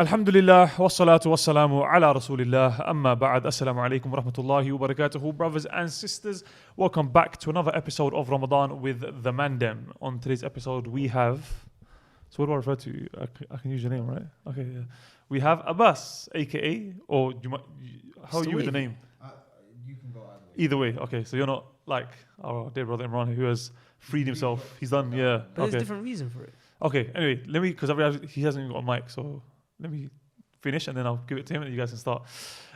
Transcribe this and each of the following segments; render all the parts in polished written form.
Alhamdulillah, wassalatu wassalamu ala rasulillah, amma ba'd, assalamu alaikum wa rahmatullahi wa barakatuhu. Brothers and sisters, welcome back to another episode of Ramadan with the Mandem. On today's episode, we have... So what do I refer to you? I can use your name, right? Okay, yeah. We have Abbas, aka, or how are you with the name? You can go either way. Okay, so you're not like our dear brother Imran who has freed himself. He's done, yeah. But there's a different reason for it. Okay, anyway, let me, because he hasn't even got a mic, so let me finish and then I'll give it to him and you guys can start.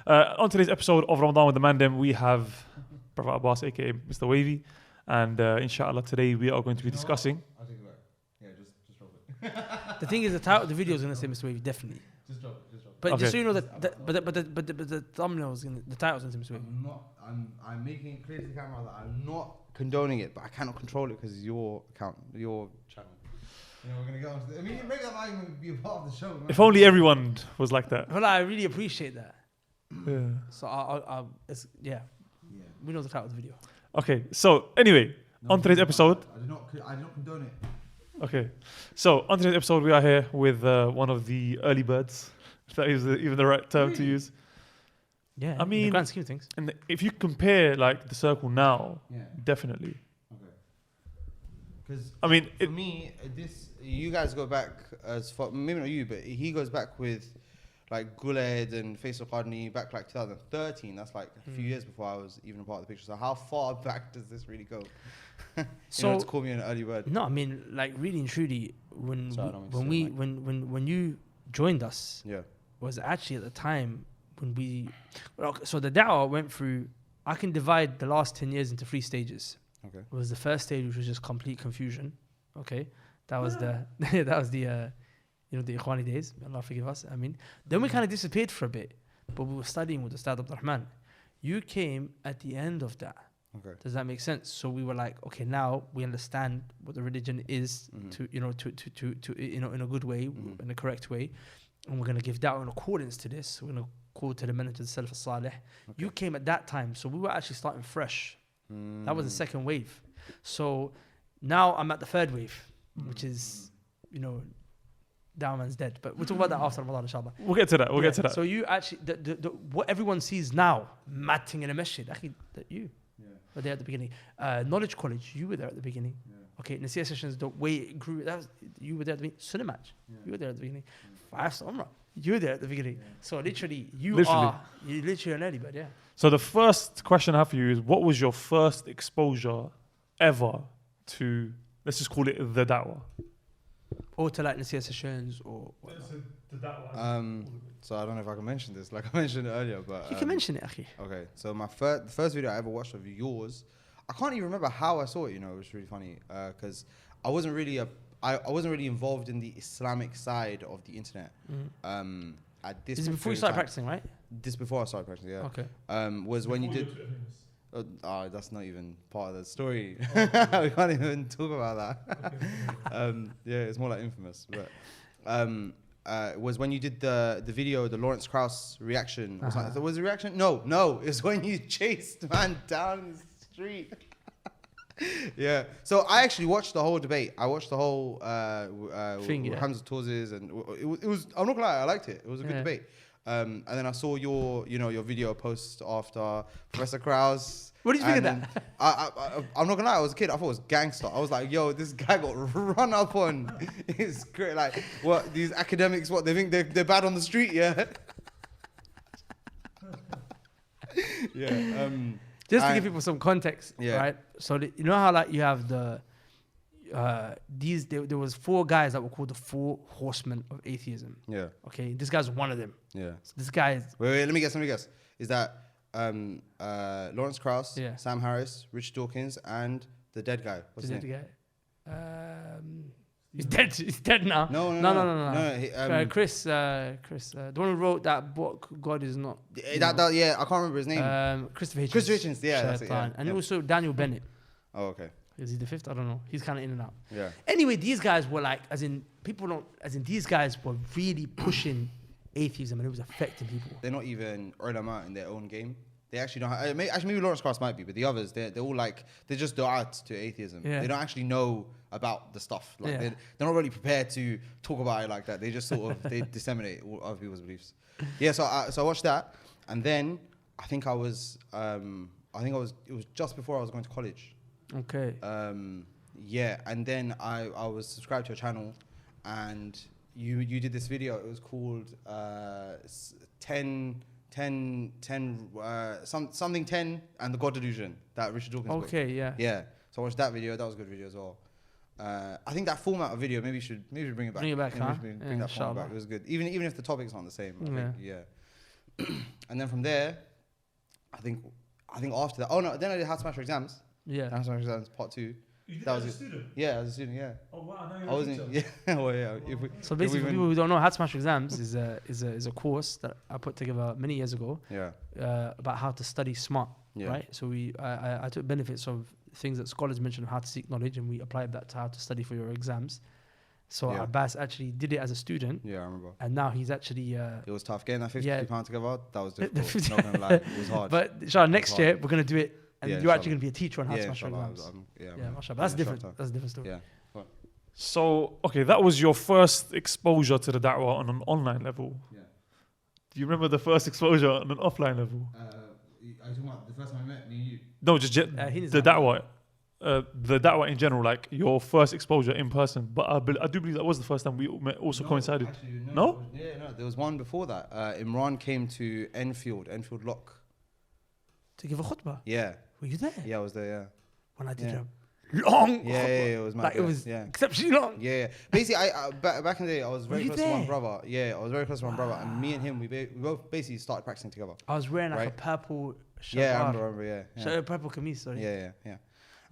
On today's episode of Ramadan with the Mandem, we have Brother Abbas, aka Mr. Wavy, and inshallah today we are going to be discussing. I'll take it back. Yeah, just drop it. The thing is, the title of the video is going to say Mr. Wavy, definitely. Just drop it. But okay. just so you know that, the thumbnail is going to, the title is going to say Mr. Wavy. I'm making it clear to the camera that I'm not condoning it, but I cannot control it because it's your account, your channel. You know, we're going to go on to the, I mean, maybe that might even be a part of the show. Man. If only everyone was like that. Well, I really appreciate that. Yeah. So yeah. We know the title of the video. Okay, so anyway, on today's episode. I do not condone it. Okay, so on today's episode we are here with one of the early birds. If that is even the right term to use. Yeah, I mean, in the grand scheme of things. And if you compare like the circle now, definitely. Okay. Because I mean, for me, you guys go back as far, maybe not you, but he goes back with like Guled and Faisal Qadni back like 2013. That's like a few years before I was even a part of the picture. So how far back does this really go? So to call me an early bird. No, I mean like really and truly when you joined us, was actually at the time when so the dawah went through. I can divide the last 10 years into 3 stages. Okay. It was the first stage, which was just complete confusion. Okay, that was the the Ikhwani days. May Allah forgive us. I mean, then we kind of disappeared for a bit, but we were studying with Ustad Abdul Rahman. You came at the end of that. Okay. Does that make sense? So we were like, okay, now we understand what the religion is to in a good way, in a correct way, and we're gonna give da'wah in accordance to this. We're gonna call to the manhaj of Salaf al-Salih. You came at that time, so we were actually starting fresh. That was the second wave. So now I'm at the third wave, which is, Dawah man's dead. But we'll talk about that after Ramadan, inshallah. We'll get to that. We'll get to that. So you actually, what everyone sees now, matting in a masjid, actually, you were there at the beginning. Knowledge College, you were there at the beginning. Okay, Nasiyah sessions, the way it grew, you were there at the beginning. Sunnah match, you were there at the beginning. 5 Umrah, you were there at the beginning. So literally, you're literally an early bird, So the first question I have for you is, what was your first exposure ever to, let's just call it the da'wah? Or to like Nasiyah sessions or the da'wah. So I don't know if I can mention this, like I mentioned earlier, but you can mention it, akhi. Okay, so the first video I ever watched of yours, I can't even remember how I saw it. It was really funny because I wasn't really involved in the Islamic side of the internet. At this is before you started practicing, right? This before I started practicing, yeah. Okay. Was when you did. That's not even part of the story. We can't even talk about that. It's more like infamous. But was when you did the video, the Lawrence Krauss reaction. Was the reaction? No. It's when you chased man down the street. Yeah. So I actually watched the whole debate. I watched the whole Hamza Tawz's, and it was. I'm not gonna lie, I liked it. It was a good debate. And then I saw your video post after Professor Krauss. What did you think of that? I'm not gonna lie, I was a kid. I thought it was gangster. I was like, yo, this guy got run up on. It's great. Like, what these academics? What they think they're bad on the street? Yeah. Yeah. Just to give people some context, right? So you know how like you have the there was 4 guys that were called the 4 horsemen of atheism. Yeah. Okay, this guy's one of them. Yeah. So this guy is. Wait. Let me guess. Is that Lawrence Krauss, Sam Harris, Richard Dawkins, and the dead guy? What's his name? He's dead. He's dead now. No. Chris, the one who wrote that book, God is not. I can't remember his name. Christopher Hitchens. Christopher Hitchens, that's it. Yeah. And also Daniel Bennett. Oh, okay. Is he the 5th? I don't know. He's kind of in and out. Yeah. Anyway, these guys were like, these guys were really pushing atheism, and it was affecting people. They're not even ulama in their own game. They actually don't. Maybe Lawrence Krauss might be, but the others, they're all like they're just du'at to atheism. Yeah. They don't actually know about the stuff. Like they're not really prepared to talk about it like that. They just sort of they disseminate all other people's beliefs. Yeah. So I watched that, and then I think it was just before I was going to college. Okay. Yeah, and then I was subscribed to a channel, and you did this video. It was called 10 something 10 and the God Delusion, that Richard Dawkins book. Okay, yeah. Yeah. So I watched that video. That was a good video as well. I think that format of video maybe we should bring it back. Bring it back, huh? Bring that format back. It was good. Even if the topics aren't the same. I think, and then from there, I think after that. Oh no! Then I did How to Smash Your Exams. Yeah. How to Smash Your Exams Part 2. You did that as a student? Yeah, as a student. Yeah. Oh wow! Now you're a teacher. Yeah. Well, yeah. So basically, for people who don't know, How to Smash Your Exams is a course that I put together many years ago. Yeah. About how to study smart. Yeah. Right. So I took benefits of things that scholars mentioned, how to seek knowledge, and we applied that to how to study for your exams. So Abbas actually did it as a student. Yeah, I remember. And now he's actually... it was tough. Getting that £50 together, that was difficult. Not going to lie, it was hard. But inshallah, next year, we're going to do it. And you're actually going to be a teacher on how to smash your exams. Mashallah. That's different. That's a different story. Yeah. So, okay, that was your first exposure to the da'wah on an online level. Yeah. Do you remember the first exposure on an offline level? Are you talking about the first time I met me and you? No, just the da'wah. The da'wah in general, like your first exposure in person. But I do believe that was the first time we met, also coincided. Actually, no? Yeah, no. There was one before that. Imran came to Enfield Lock. To give a khutbah? Yeah. Were you there? Yeah, I was there, yeah. When I did a long yeah, it was mad. Like, it was exceptionally long. Yeah. Basically, I back in the day, I was very close to one brother. Yeah, I was very close to one brother. And me and him, we both basically started practicing together. I was wearing like a purple shirt. Yeah, I remember, yeah. Purple kameez, sorry. Yeah.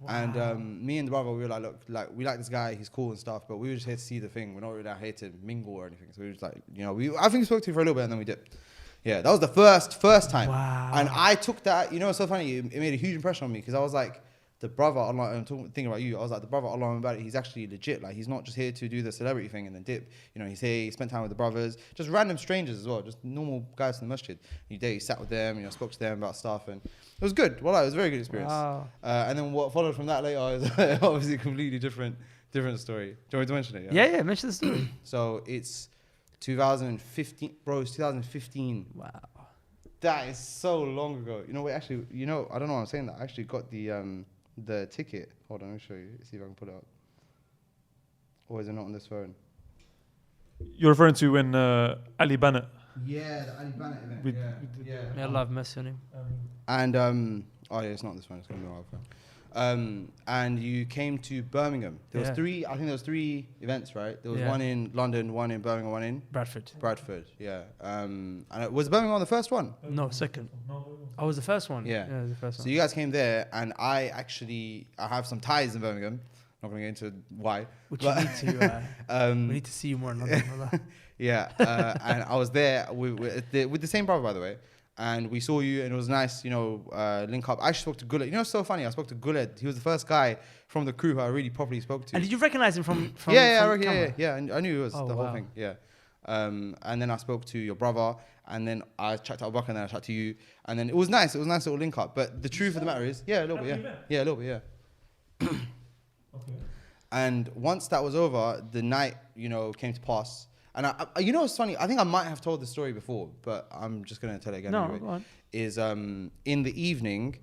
Wow. And me and the brother, we were like, look, like we like this guy, he's cool and stuff, but we were just here to see the thing. We're not really out here to mingle or anything. So we were just like, I think we spoke to you for a little bit and then we dipped. Yeah, that was the first time. Wow. And I took that, it's so funny, it made a huge impression on me because I was like, the brother, I'm thinking about you, I was like, the brother, Allah about it, he's actually legit. Like, he's not just here to do the celebrity thing and then dip. He's here, he spent time with the brothers, just random strangers as well, just normal guys in the masjid. He sat with them, spoke to them about stuff, and it was good. Well, it was a very good experience. Wow. And then what followed from that later is obviously a completely different story. Do you want me to mention it? Yeah, mention the story. So it's 2015, bro, it's 2015. Wow. That is so long ago. I don't know why I'm saying that. I actually got the ticket. Hold on, let me show you. See if I can pull it up. Or is it not on this phone? You're referring to when Ali Bannett. Yeah, the Ali Bannett event. Yeah. May Allah have mercy on him. And it's not on this phone. It's gonna be on my phone. And you came to Birmingham. There was three events, right? There was one in London, one in Birmingham, one in Bradford. Yeah. And was Birmingham the first one? No, second. I was the first one. Yeah, it was the first one. So you guys came there, and I have some ties in Birmingham. Not going to get into why. Which you need to. We need to see you more in London. Yeah, and I was there with the same brother, by the way. And we saw you, and it was nice, link up. I actually spoke to Guled. It's so funny. I spoke to Guled. He was the first guy from the crew who I really properly spoke to. And did you recognize him from Yeah. I knew it was the whole thing. Yeah. And then I spoke to your brother, and then I chatted to Abu Bakr, and then I chatted to you, and then it was nice. It was a nice little link up. But the truth of the matter is, a little bit. Yeah, a little bit. Yeah. Okay. And once that was over, the night, came to pass. And it's funny. I think I might have told this story before, but I'm just gonna tell it again. Anyway. Go on. Is in the evening,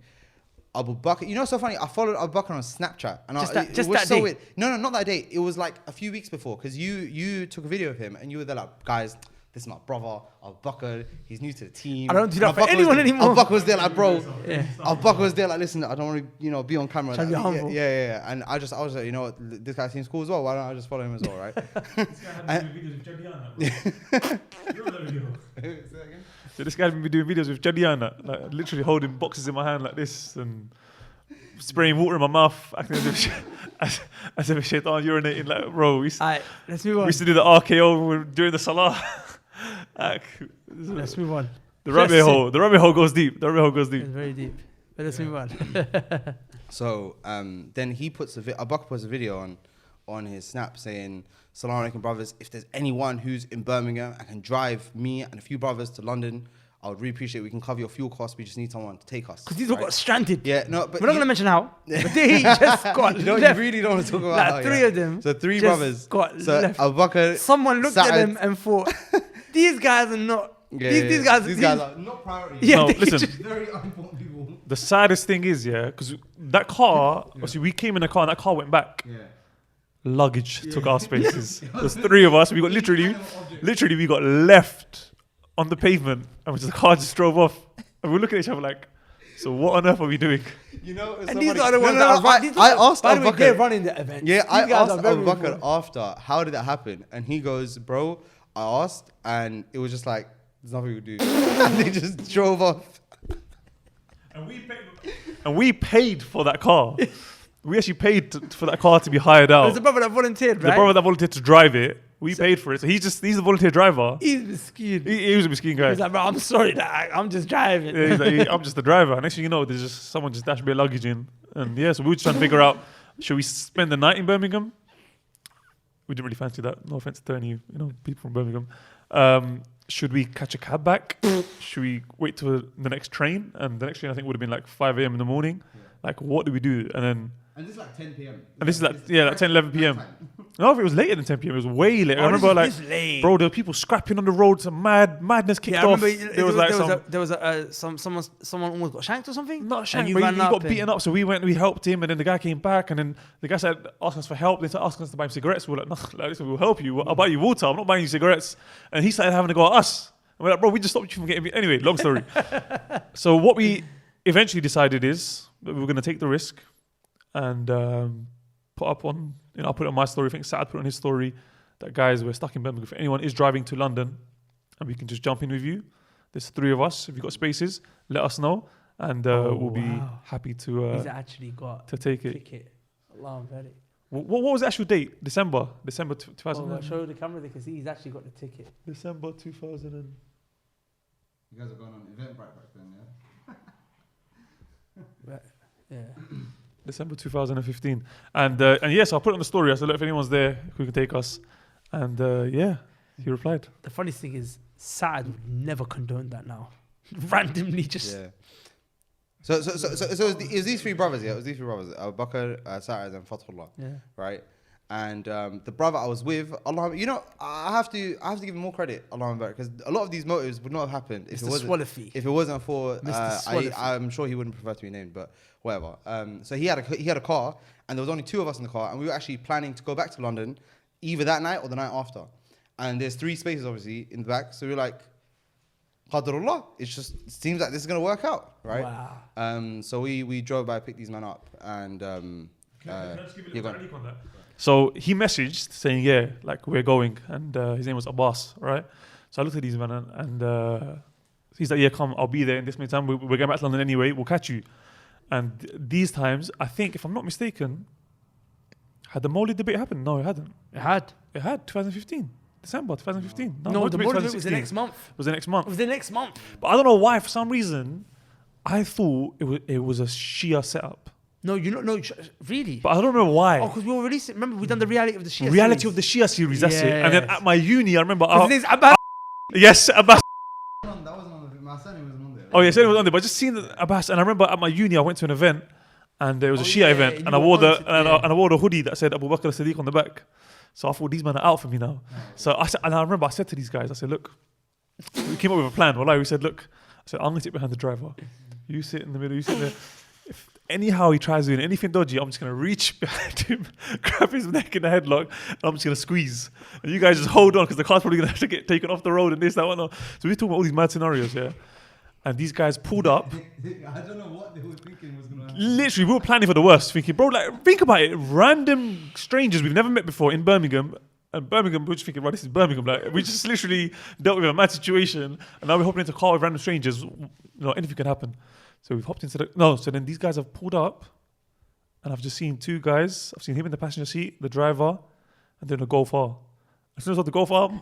Abu Bakr. It's so funny. I followed Abu Bakr on Snapchat, and it was so weird. No, not that day. It was like a few weeks before, because you took a video of him, and you were there like, guys, this is my brother, Abu Bakr. He's new to the team. I don't do that for anyone anymore. Abu Bakr was there like, bro. Abu Bakr was there like, listen, I don't want to, be on camera. Trying to be humble. Yeah. And I was like, this guy seems cool as well. Why don't I just follow him as well, right? This guy had been doing videos with Jadiana. You're on the video. So this guy had been doing videos with Jadiana, like literally holding boxes in my hand like this and spraying water in my mouth, acting as if a shaitan urinating. Like, bro, let's move on. We used to do the RKO during the salah. Let's move on. The rabbit hole goes deep. It's very deep. But let's move on. So then he puts Abu Bakr puts a video on his snap saying, "Salaam alaikum, brothers. If there's anyone who's in Birmingham and can drive me and a few brothers to London, I would really appreciate it. We can cover your fuel costs. We just need someone to take us. Because these all got stranded. Yeah, no, but we're not going to mention how. But they just got you know, left. you really don't want to talk about like how, three of them. So three just brothers. got so left. Abu Bakr, someone looked at them and thought, these guys are not. These guys are not priority. Yeah, no, listen. Very unimportant people. The saddest thing is, because that car, obviously we came in a car and that car went back. Yeah. Luggage took our spaces. There's three of us. We got literally we got left on the pavement, and the car just drove off. And we're looking at each other like, so what on earth are we doing? You know, it's and so these funny. are the ones I asked by the way, Abu they're Bakr. running the event. Yeah, I asked Abu Bakr important. after, how did that happen? And he goes, bro, I asked, and it was just like, there's nothing we could do. And they just drove off. And we paid for that car. We actually paid for that car to be hired out. There's a brother that volunteered, right? The brother that volunteered to drive it, we paid for it. So he's a volunteer driver. He's miskeen. He was a miskin guy. He's like, bro, I'm sorry, I'm just driving. Yeah, he's like, I'm just the driver. Next thing you know, there's just someone just dashed a bit of luggage in. And yeah, so we were just trying to figure out, should we spend the night in Birmingham? We didn't really fancy that. No offense to any people from Birmingham. Should we catch a cab back? Should we wait till the next train? And the next train I think would have been like 5 a.m. in the morning. Yeah. Like, what do we do? And this is like 10 p.m. And this is like 10, 11 p.m. No, it was later than 10 p.m. It was way later. I remember bro, there were people scrapping on the road. Some madness kicked off. There was someone almost got shanked or something. Not shanked, but he got beaten up. So we went, we helped him, and then the guy came back, and then the guy said, asked us for help. They started asking us to buy him cigarettes. We were like, no, listen, we'll help you. I'll buy you water. I'm not buying you cigarettes. And he started having to go at us. And we're like, bro, we just stopped you from getting me. Anyway, long story. So what we eventually decided is that we were going to take the risk and put up on, I put it on my story. I think Saad put it on his story that, guys, we're stuck in Birmingham. If anyone is driving to London and we can just jump in with you, there's three of us. If you've got spaces, let us know. And we'll be happy to He's actually got to take it. Ticket. Allah, very. What was the actual date? December 2000. I'll show the camera. They can see he's actually got the ticket. December 2000. You guys are going on Eventbrite back then, yeah? Right. Yeah. December 2015. And yes, I'll put it on the story. I said, look, if anyone's there who can take us. And he replied. The funniest thing is, Saad would never condone that now. Randomly just... Yeah. So it was these three brothers, yeah? It was these three brothers, Abu Bakr, Sa'ad and Fathullah, right? And the brother I was with, Allah, I have to give him more credit, Allah, because a lot of these motives would not have happened if it wasn't for I'm sure he wouldn't prefer to be named, but whatever. So he had a car, and there was only two of us in the car, and we were actually planning to go back to London either that night or the night after. And there's 3 spaces obviously in the back, so we were like, Qadarullah, it seems like this is gonna work out, right? Wow. So we drove by, picked these men up, and Can I just give you a little on that? So he messaged saying, yeah, like, we're going, and his name was Abbas, right? So I looked at these men, and he's like, yeah, come, I'll be there in this many time. We're going back to London anyway. We'll catch you. And these times, I think, if I'm not mistaken, had the Mawlid debate happened? No, it hadn't. It had. 2015. December 2015. No, the Mawlid was the next month. It was the next month. It was the next month. But I don't know why, for some reason, I thought it was a Shia setup. No, really? But I don't remember why. Oh, because we were releasing, remember, we done the reality of the Shia Reality series. of the Shia series, that's it. Yes. And then at my uni, I remember... His name's Abbas. Yes, Abbas. that wasn't on the, my surname wasn't on there. Oh, yeah, surname was on there. But I just seen Abbas, and I remember at my uni, I went to an event, and there was a Shia event, and I wore the hoodie that said Abu Bakr as-Siddiq on the back. So I thought, these men are out for me now. So I remember I said to these guys, I said, look, we came up with a plan. Wallahi, we said, look, I said, I'm going to sit behind the driver. You sit in the middle, you sit there. If anyhow he tries doing anything dodgy, I'm just going to reach behind him, grab his neck in a headlock, and I'm just going to squeeze. And you guys just hold on, because the car's probably going to have to get taken off the road and this, that, whatnot. So we're talking about all these mad scenarios, yeah? And these guys pulled up. I don't know what they were thinking was going to happen. Literally, we were planning for the worst, thinking, bro, like, think about it. Random strangers we've never met before in Birmingham. And Birmingham, we're just thinking, right, this is Birmingham. Like, we just literally dealt with a mad situation. And now we're hopping into a car with random strangers. Anything can happen. So we've hopped into so then these guys have pulled up. And I've just seen 2 guys. I've seen him in the passenger seat, the driver, and then the Golf R. As soon as I saw the Golf R,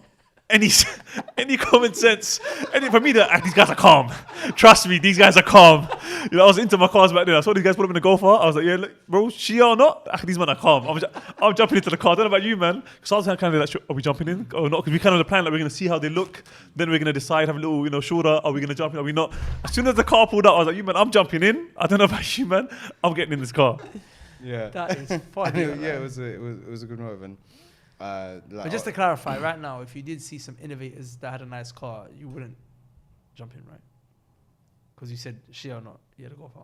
any common sense. For me, these guys are calm. Trust me, these guys are calm. You know, I was into my cars back then. I saw these guys put them in the Gopher. I was like, yeah, look, bro, Shia or not, these men are calm. I'm jumping into the car. I don't know about you, man. Because I was kind of like, are we jumping in or not? Because we kind of the plan, like, we're going to see how they look. Then we're going to decide, have a little, shoulder. Are we going to jump in? Are we not? As soon as the car pulled up, I was like, you, man, I'm jumping in. I don't know about you, man. I'm getting in this car. Yeah. That is funny. Yeah, it was a good move. And, but just to clarify, right now, if you did see some innovators that had a nice car, you wouldn't jump in, right? Because you said Shia or not, you had to go far.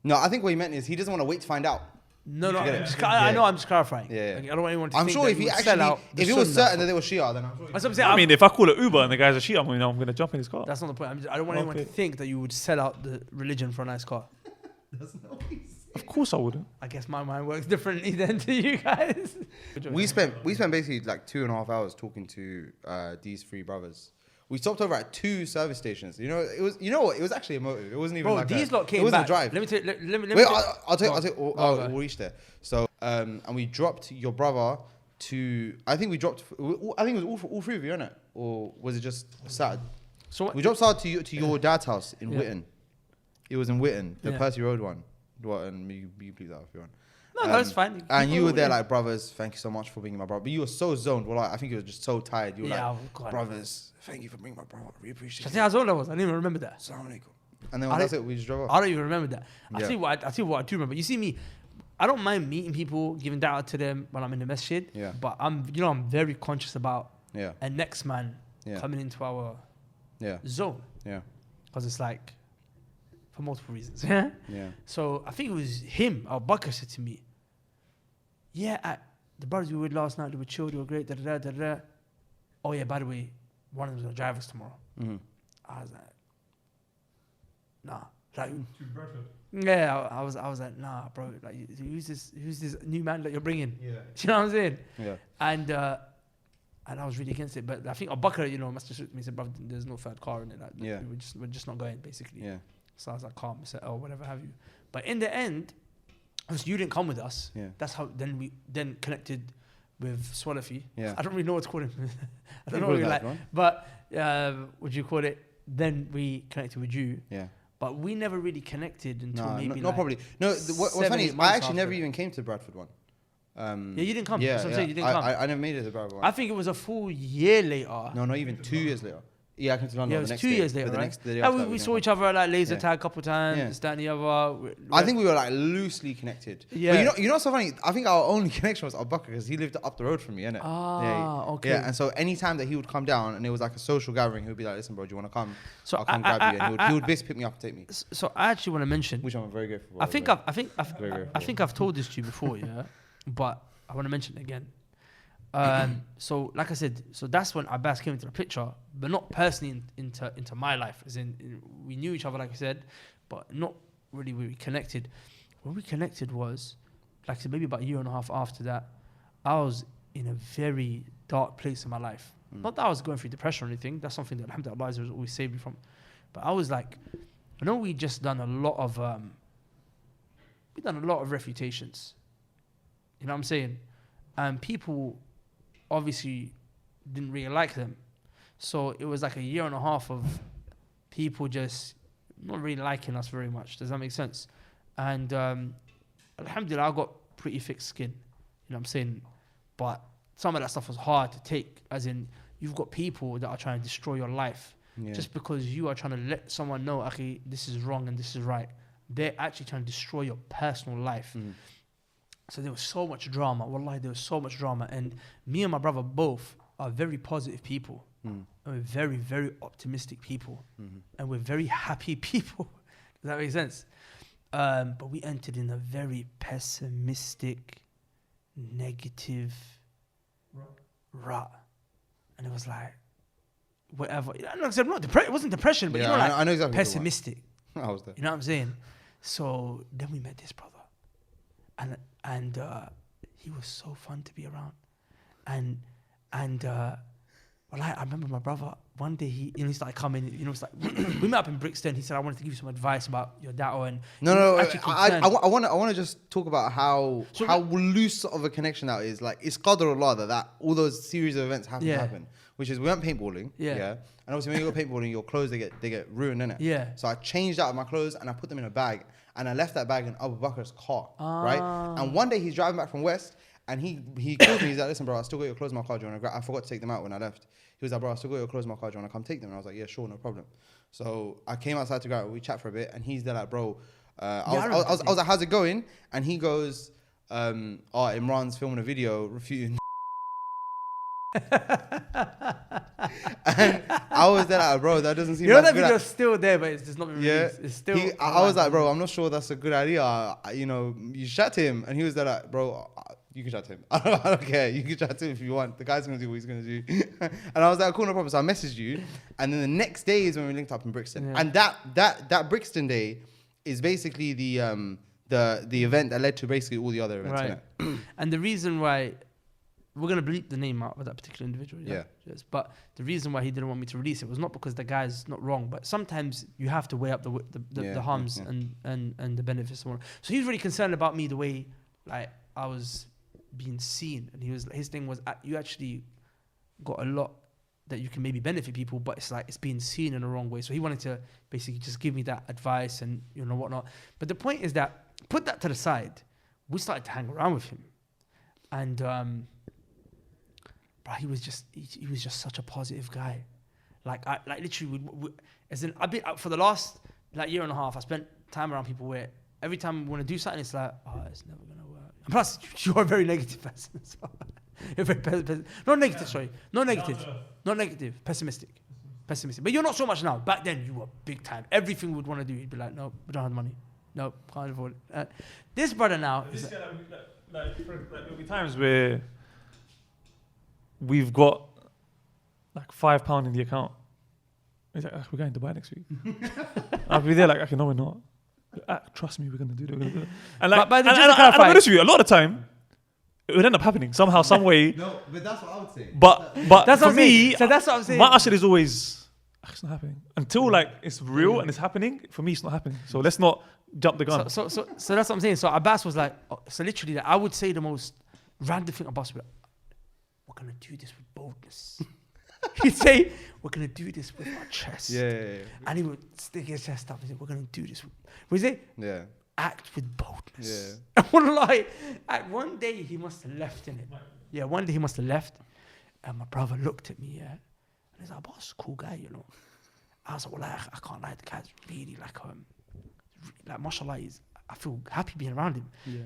No, I think what he meant is he doesn't want to wait to find out. No, I know. I'm just clarifying. Yeah. Like, I don't want anyone to I'm think sure that if he he would sell actually, out if it was certain that they were Shia, then I'm sure. That's what I'm saying. I mean, if I call it Uber and the guy's a Shia, I'm going to jump in his car. That's not the point. I don't want anyone to think that you would sell out the religion for a nice car. That's not what he said. Of course I wouldn't. I guess my mind works differently than to you guys. We spent basically like 2.5 hours talking to these three brothers. We stopped over at 2 service stations. You know, it was. You know what? It was actually emotive. It wasn't even. Bro, like these lot came It wasn't back. a drive. Let me tell. Let me. Wait, I'll tell you. Go. We'll reach there. So, and we dropped your brother to. I think we dropped. I think it was all three of you, innit? Or was it just Sad? So we dropped Sad to your dad's house in Witten. It was in Witten, the Yeah. Percy Road one. What? And you please that if you want. No, that's fine. And you were there like, brothers, thank you so much for being my brother. But you were so zoned. Well, I think you were just so tired. You were like, brothers, thank you for bringing my brother. We appreciate it. I think how zoned I was. I didn't even remember that. Assalamu alaikum. And then that's it. We just drove off. I don't even remember that. I Yeah. tell you what I do remember. You see me, I don't mind meeting people, giving da'wah to them when I'm in the masjid. Yeah. But I'm very conscious about Yeah. a next man Yeah. coming into our Yeah. zone. Yeah. Because it's like, for multiple reasons. Yeah. Yeah. So I think it was him, Bakr said to me, yeah, the brothers we were with last night, they were chill, they were great, da-da-da-da-da. Oh yeah, by the way, one of them's going to drive us tomorrow. Mm-hmm. I was like, nah. Like, yeah, I was like, nah, bro. Like, who's this new man that you're bringing? Yeah. Do you know what I'm saying? Yeah. And I was really against it, but I think Bakr, must have said me, said, bro, there's no third car in it. Like, Yeah. we're just not going, basically. Yeah. So I was like, calm. I said, oh, whatever have you. But in the end, because you didn't come with us, Yeah. that's how then we connected with Swalafi. Yeah. I don't really know what to call him. I don't know call what it you that, like. right? But would you call it? Then we connected with you. Yeah. But we never really connected until maybe no, probably. No, what's 7, funny 8 is I months actually never after. even came to the Bradford one. Yeah, you didn't come. Yeah, That's what I'm saying. You didn't come. I never made it to the Bradford one. I think it was a full year later. No, not even 2 years later. Yeah, I came to London. Yeah, it the was next 2 day, years later, but the right? next day Yeah, after we didn't saw come. each other at like laser Yeah. tag a couple times, Yeah. this, that, and the other. I think we were like loosely connected. Yeah. But you know what's so funny? I think our only connection was Abbas because he lived up the road from me, innit? Okay. Yeah, and so anytime that he would come down and it was like a social gathering, he would be like, listen, bro, do you want to come? So I'll come grab you. And he would basically pick me up and take me. So I actually want to mention. Which I'm very grateful for. I think I've told this to you before, yeah. But I want to mention it again. So like I said, so that's when Abbas came into the picture, but not personally into my life. As in, we knew each other, like I said, but not really where we connected. When we connected was, like I said, maybe about a year and a half after that, I was in a very dark place in my life. Not that I was going through depression or anything. That's something that alhamdulillah has always saved me from. But I was like, I know we just done a lot of refutations. You know what I'm saying? And people obviously didn't really like them. So it was like a year and a half of people just not really liking us very much. Does that make sense? And alhamdulillah, I got pretty thick skin. You know what I'm saying? But some of that stuff was hard to take, as in you've got people that are trying to destroy your life. Yeah. Just because you are trying to let someone know, okay, this is wrong and this is right. They're actually trying to destroy your personal life. So there was so much drama. Wallahi, there was so much drama. And me and my brother both are very positive people. And we're very, very optimistic people. And we're very happy people. Does that make sense? But we entered in a very pessimistic, negative rut. And it was like, whatever. Like I said, it wasn't depression, but yeah, I know exactly pessimistic. I was there. You know what I'm saying? So then we met this brother. And he was so fun to be around. And I remember my brother, one day he started coming, it's like, we met up in Brixton. He said, I wanted to give you some advice about your da'wah. And I want to just talk about how loose of a connection that is. Like, it's qadr Allah that all those series of events have to happen. which is we went paintballing. Yeah. And obviously when you go paintballing, your clothes they get ruined, innit? Yeah. So I changed out of my clothes and I put them in a bag and I left that bag in Abu Bakr's car, right? And one day he's driving back from West and he calls me. He's like, listen, bro, I still got your clothes in my car. Do you want to I forgot to take them out when I left. He was like, bro, I still got your clothes in my car. Do you want to come take them? And I was like, yeah, sure, no problem. So I came outside to go out. We chat for a bit and he's there like, bro, I was like, how's it going? And he goes, Imran's filming a video refuting. And I was there like, bro, that doesn't seem like that video's still there, but it's just not been released. It's still. I was like, bro, I'm not sure that's a good idea. You chat to him, and he was there like, bro, you can chat to him. I don't care. You can chat to him if you want. The guy's gonna do what he's gonna do. And I was like, cool, no problem. So I messaged you, and then the next day is when we linked up in Brixton. Yeah. And that Brixton day is basically the event that led to basically all the other events. Right. And the reason why. We're going to bleep the name out of that particular individual. Yeah. Yes. But the reason why he didn't want me to release it was not because the guy's not wrong, but sometimes you have to weigh up the harms and the benefits. So he's really concerned about me the way like I was being seen. And his thing was, you actually got a lot that you can maybe benefit people, but it's like it's being seen in the wrong way. So he wanted to basically just give me that advice and whatnot. But the point is that, put that to the side, we started to hang around with him. And bro, he was just such a positive guy. Like literally, as in I've been for the last year and a half. I spent time around people where every time we want to do something, it's like, oh, it's never gonna work. And plus, you're a very negative person as well. You're very not negative, sorry, not negative, pessimistic. But you're not so much now. Back then, you were big time. Everything we'd want to do, you'd be like, no, we don't have the money. No, can't afford it. This brother now. This guy, there'll be times where we've got like £5 in the account. He's like, we're going to Dubai next week. I'll be there like, okay, no, we're not. Trust me, we're going to do it. And like, but I'm honest with you, a lot of the time, it would end up happening somehow, some way. No, but that's what I would say. But that's for me, so that's what I'm saying. My ashir is always, it's not happening. Until like it's real and it's happening, for me, it's not happening. So let's not jump the gun. So that's what I'm saying. So Abbas was like, so literally, I would say the most random thing Abbas would be like, we're going to do this with boldness. He'd say, we're going to do this with our chest. Yeah. And he would stick his chest up and say, we're going to do this. What is it? Yeah. Act with boldness. Yeah. I wouldn't lie. One day he must have left in it. Yeah, one day he must have left. And my brother looked at me, and he's like, boss, cool guy, I was like, well, I can't lie. The guy's really like mashallah, I feel happy being around him. Yeah.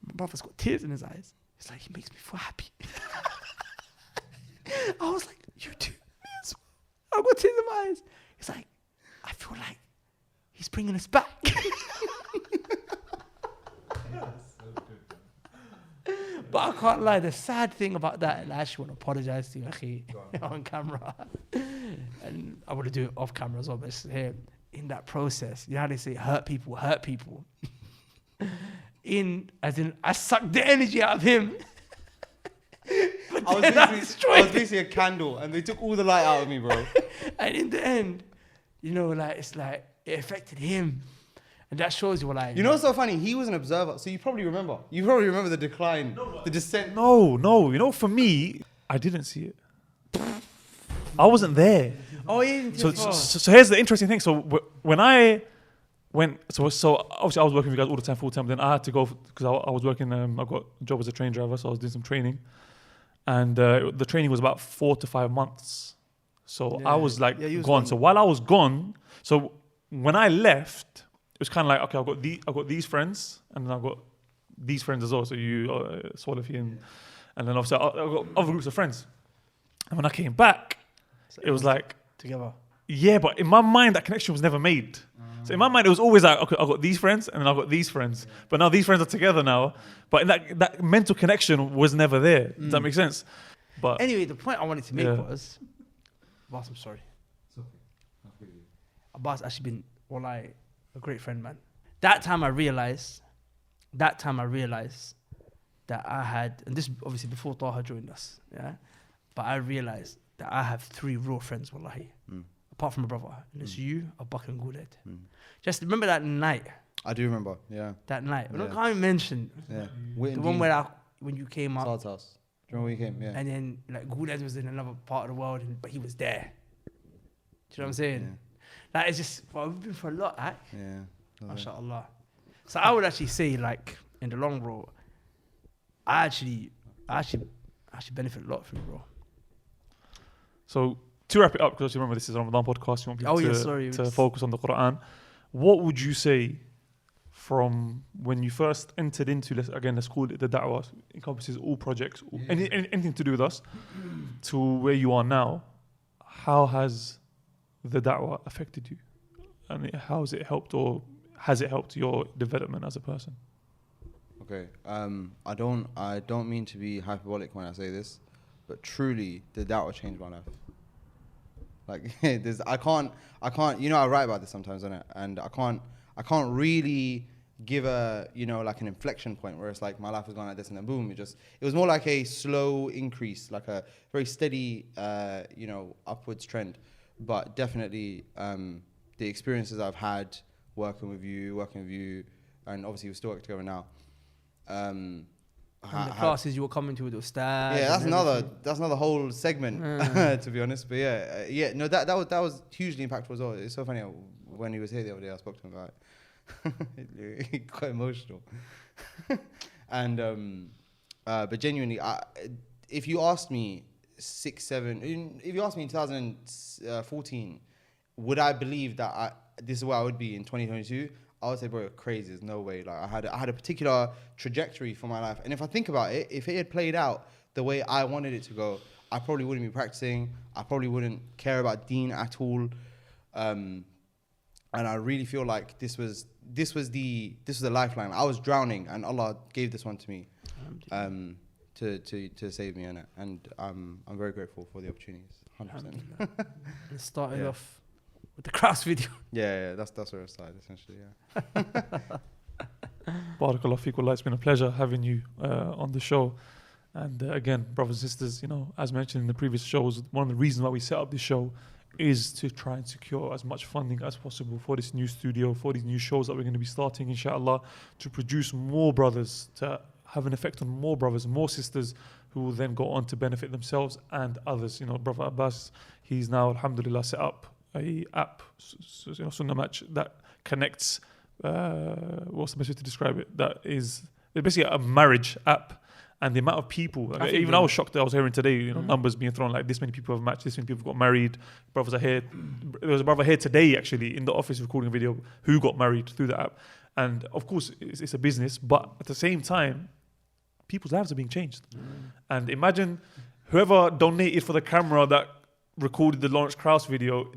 My brother's got tears in his eyes. It's like, he makes me feel happy. I was like, you too, me as well. I've got tears in my eyes. It's like, I feel like he's bringing us back. But I can't lie, the sad thing about that, and I actually want to apologize to you, Akhi, on camera. And I want to do it off camera as well, but it's here. In that process, you know how they say, hurt people. I sucked the energy out of him. But I was basically a candle, and they took all the light out of me, bro. And in the end, it's like it affected him, and that shows you what what's so funny? He was an observer, so you probably remember. You probably remember the decline, the descent. No. For me, I didn't see it. I wasn't there. Oh, yeah. So here's the interesting thing. So when I went, so obviously I was working with you guys all the time, full time. Then I had to go because I was working. I got a job as a train driver, so I was doing some training. And the training was about 4 to 5 months. So I was like gone. So while I was gone, so when I left, it was kind of like, okay, I've got these friends, and then I've got these friends as well. So you, Swalafi, and then obviously I've got other groups of friends. And when I came back, it was like together. Yeah, but in my mind, that connection was never made. So in my mind, it was always like, okay, I've got these friends, and then I've got these friends. But now these friends are together now. But in that mental connection was never there. Does that make sense? But anyway, the point I wanted to make was, Abbas, I'm sorry. It's okay. Abbas actually been, a great friend, man. That time I realized that I had, and this obviously before Taha joined us, but I realized that I have 3 real friends, wallahi. Apart from my brother. And it's you, Abak and Guled. Just remember that night. I do remember, yeah. That night. I can't even mention. Yeah. The one when you came out. Saad's house. remember when he came? Yeah. And then like Guled was in another part of the world, but he was there. Do you know what I'm saying? Yeah. Like it's just we've been for a lot, Yeah. MashaAllah. So I would actually say, like, in the long run, I actually benefit a lot from it, bro. So to wrap it up, because you remember this is a Ramadan podcast, you want people to focus on the Quran. What would you say from when you first entered into, let's call it the da'wah, encompasses all projects, anything to do with us, to where you are now? How has the da'wah affected you? And how has it helped, or has it helped your development as a person? Okay, I don't mean to be hyperbolic when I say this, but truly the da'wah changed my life. Like I can't. You know, I write about this sometimes, don't I? And I can't really give a like an inflection point where it's like my life has gone like this and then boom. It was more like a slow increase, like a very steady upwards trend. But definitely the experiences I've had working with you, and obviously we still work together now. And the classes you were coming to with Ustad. Yeah, that's another whole segment, to be honest. But no, that was hugely impactful as well. It's so funny when he was here the other day, I spoke to him about it. He got emotional. And but genuinely, if you asked me if you asked me in 2014, would I believe that this is where I would be in 2022? I would say, bro, you're crazy. There's no way. Like I had a particular trajectory for my life, and if I think about it, if it had played out the way I wanted it to go, I probably wouldn't be practicing. I probably wouldn't care about deen at all. And I really feel like this was the lifeline. I was drowning, and Allah gave this one to me, to save me in it, and I'm very grateful for the opportunities. 100%. It started off with the Kraus video. Yeah, that's where it started, essentially, Barakallah feek, wallah, it's been a pleasure having you on the show. And again, brothers and sisters, as mentioned in the previous shows, one of the reasons why we set up this show is to try and secure as much funding as possible for this new studio, for these new shows that we're going to be starting, inshallah, to produce more brothers, to have an effect on more brothers, more sisters, who will then go on to benefit themselves and others. Brother Abbas, he's now, alhamdulillah, set up a app, Sunnah Match, that connects, what's the best way to describe it? That is basically a marriage app. And the amount of people, I was shocked that I was hearing today, numbers being thrown, like this many people have matched, this many people got married, brothers are here. There was a brother here today, actually, in the office recording a video, who got married through the app. And of course, it's a business, but at the same time, people's lives are being changed. And imagine whoever donated for the camera that recorded the Lawrence Krauss video,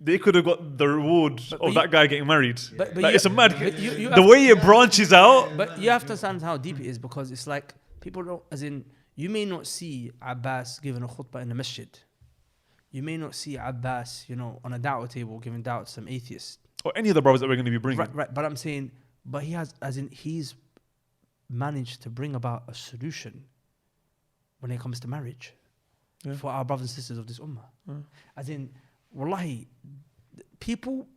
they could have got the reward of that guy getting married. But it's a mad... the way it branches out... But you have to understand how deep it is, because it's like, people don't... As in, you may not see Abbas giving a khutbah in the masjid. You may not see Abbas, on a da'wah table giving da'wah to some atheists. Or any of the brothers that we're going to be bringing. Right. But I'm saying... But he's managed to bring about a solution when it comes to marriage for our brothers and sisters of this ummah. As in... Wallahi, people,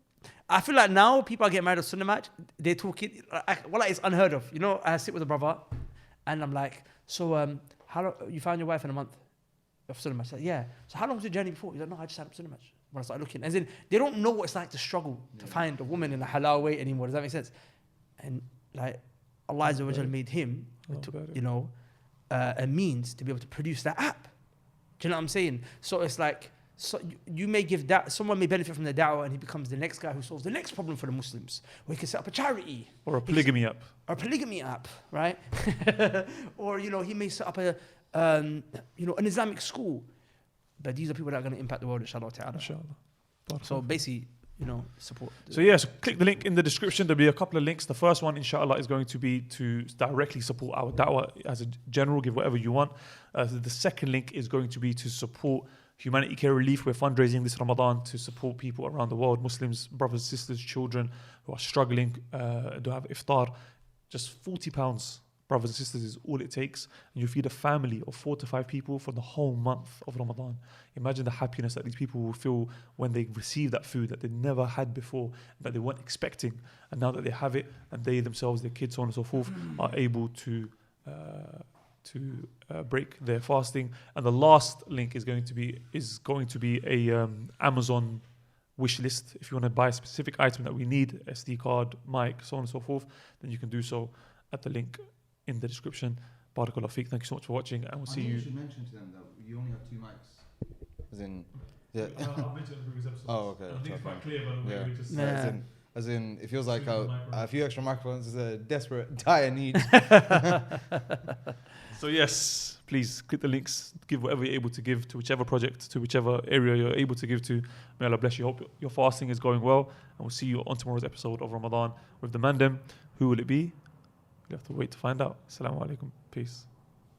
I feel like now people are getting married at Sunnah Match, they're talking, wallahi, it's unheard of. I sit with a brother and I'm like, so how long, you found your wife in a month of Sunnah Match? Like, yeah. So how long was your journey before? He's like, no, I just had a Sunnah Match. When I started looking, as in, they don't know what it's like to struggle to find a woman in a halal way anymore. Does that make sense? And like, Allah Azza wa Jal made him, a means to be able to produce that app. Do you know what I'm saying? So it's like, so you may give that, someone may benefit from the da'wah and he becomes the next guy who solves the next problem for the Muslims. Or he can set up a charity. Or a polygamy app. Or a polygamy app, right? Or, he may set up an Islamic school. But these are people that are going to impact the world, inshallah ta'ala. Inshallah. So basically, support. So click the link in the description. There'll be a couple of links. The first one, inshallah, is going to be to directly support our da'wah as a general, give whatever you want. The second link is going to be to support Humanity Care Relief. We're fundraising this Ramadan to support people around the world, Muslims, brothers, sisters, children who are struggling, to have iftar. Just £40, brothers and sisters, is all it takes. And you feed a family of 4 to 5 people for the whole month of Ramadan. Imagine the happiness that these people will feel when they receive that food that they never had before, that they weren't expecting. And now that they have it, and they themselves, their kids, so on and so forth, are able to to break their fasting. And the last link is going to be a Amazon wish list. If you want to buy a specific item that we need, SD card, mic, so on and so forth, then you can do so at the link in the description. Barakallah feek. Thank you so much for watching, and we'll see you. You should mention to them that you only have 2 mics. As in, yeah. I've mentioned in previous episodes. Oh, okay. I think it's quite clear, by the way. Yeah. We just As in, it feels like a few extra microphones is a desperate, dire need. So yes, please click the links, give whatever you're able to give to whichever project, to whichever area you're able to give to. May Allah bless you. Hope your fasting is going well, and we'll see you on tomorrow's episode of Ramadan with the Mandem. Who will it be? You have to wait to find out. Assalamu alaikum. Peace.